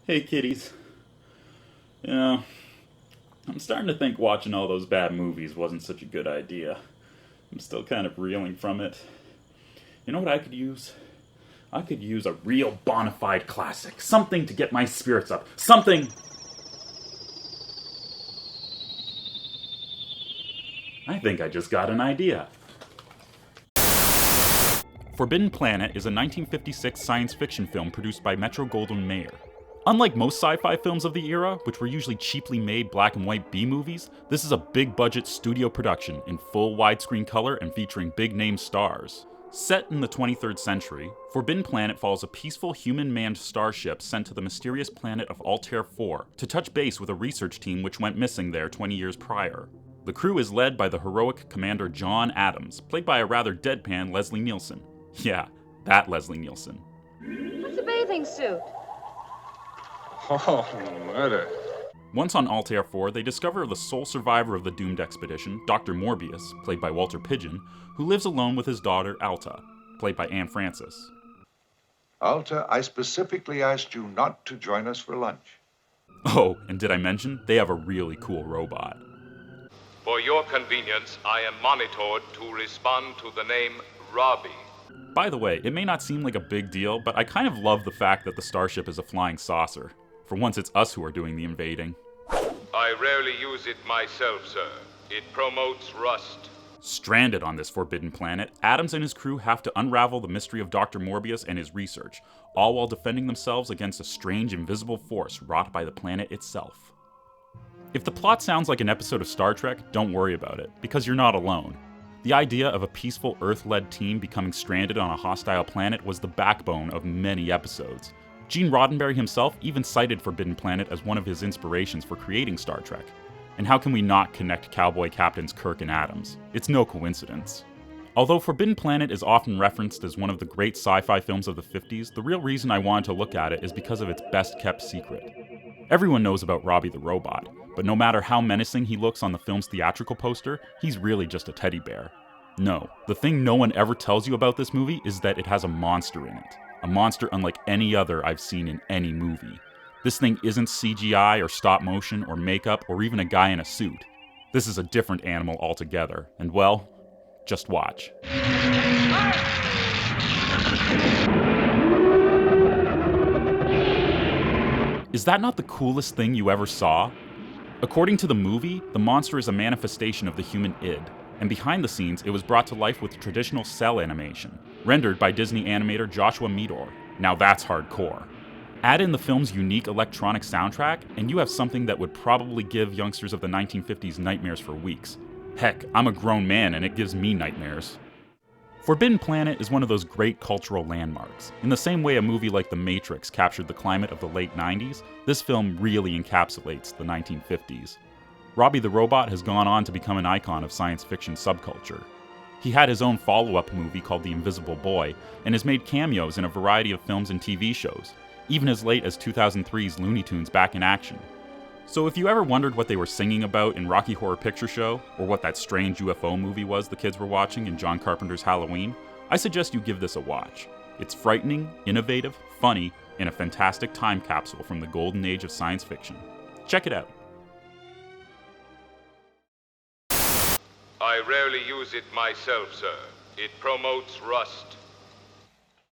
Hey, kiddies. You know, I'm starting to think watching all those bad movies wasn't such a good idea. I'm still kind of reeling from it. You know what I could use? I could use a real bona fide classic. Something to get my spirits up. Something. I think I just got an idea. Forbidden Planet is a 1956 science fiction film produced by Metro-Goldwyn-Mayer. Unlike most sci-fi films of the era, which were usually cheaply made black and white B-movies, this is a big-budget studio production in full widescreen color and featuring big-name stars. Set in the 23rd century, Forbidden Planet follows a peaceful human-manned starship sent to the mysterious planet of Altair 4 to touch base with a research team which went missing there 20 years prior. The crew is led by the heroic Commander John Adams, played by a rather deadpan Leslie Nielsen. Yeah, that Leslie Nielsen. What's a bathing suit? Oh, murder. Once on Altair 4, they discover the sole survivor of the doomed expedition, Dr. Morbius, played by Walter Pidgeon, who lives alone with his daughter, Alta, played by Anne Francis. Alta, I specifically asked you not to join us for lunch. Oh, and did I mention, they have a really cool robot. For your convenience, I am monitored to respond to the name Robbie. By the way, it may not seem like a big deal, but I kind of love the fact that the starship is a flying saucer. For once, it's us who are doing the invading. I rarely use it myself, sir. It promotes rust. Stranded on this forbidden planet, Adams and his crew have to unravel the mystery of Dr. Morbius and his research, all while defending themselves against a strange invisible force wrought by the planet itself. If the plot sounds like an episode of Star Trek, don't worry about it, because you're not alone. The idea of a peaceful Earth-led team becoming stranded on a hostile planet was the backbone of many episodes. Gene Roddenberry himself even cited Forbidden Planet as one of his inspirations for creating Star Trek. And how can we not connect cowboy captains Kirk and Adams? It's no coincidence. Although Forbidden Planet is often referenced as one of the great sci-fi films of the 50s, the real reason I wanted to look at it is because of its best-kept secret. Everyone knows about Robbie the robot, but no matter how menacing he looks on the film's theatrical poster, he's really just a teddy bear. No, the thing no one ever tells you about this movie is that it has a monster in it. A monster unlike any other I've seen in any movie. This thing isn't CGI or stop motion or makeup or even a guy in a suit. This is a different animal altogether, and well, just watch. Is that not the coolest thing you ever saw? According to the movie, the monster is a manifestation of the human id, and behind the scenes, it was brought to life with traditional cell animation, rendered by Disney animator Joshua Meador. Now that's hardcore. Add in the film's unique electronic soundtrack, and you have something that would probably give youngsters of the 1950s nightmares for weeks. Heck, I'm a grown man and it gives me nightmares. Forbidden Planet is one of those great cultural landmarks. In the same way a movie like The Matrix captured the climate of the late 90s, this film really encapsulates the 1950s. Robbie the Robot has gone on to become an icon of science fiction subculture. He had his own follow-up movie called The Invisible Boy, and has made cameos in a variety of films and TV shows, even as late as 2003's Looney Tunes Back in Action. So if you ever wondered what they were singing about in Rocky Horror Picture Show, or what that strange UFO movie was the kids were watching in John Carpenter's Halloween, I suggest you give this a watch. It's frightening, innovative, funny, and a fantastic time capsule from the golden age of science fiction. Check it out. I rarely use it myself, sir. It promotes rust.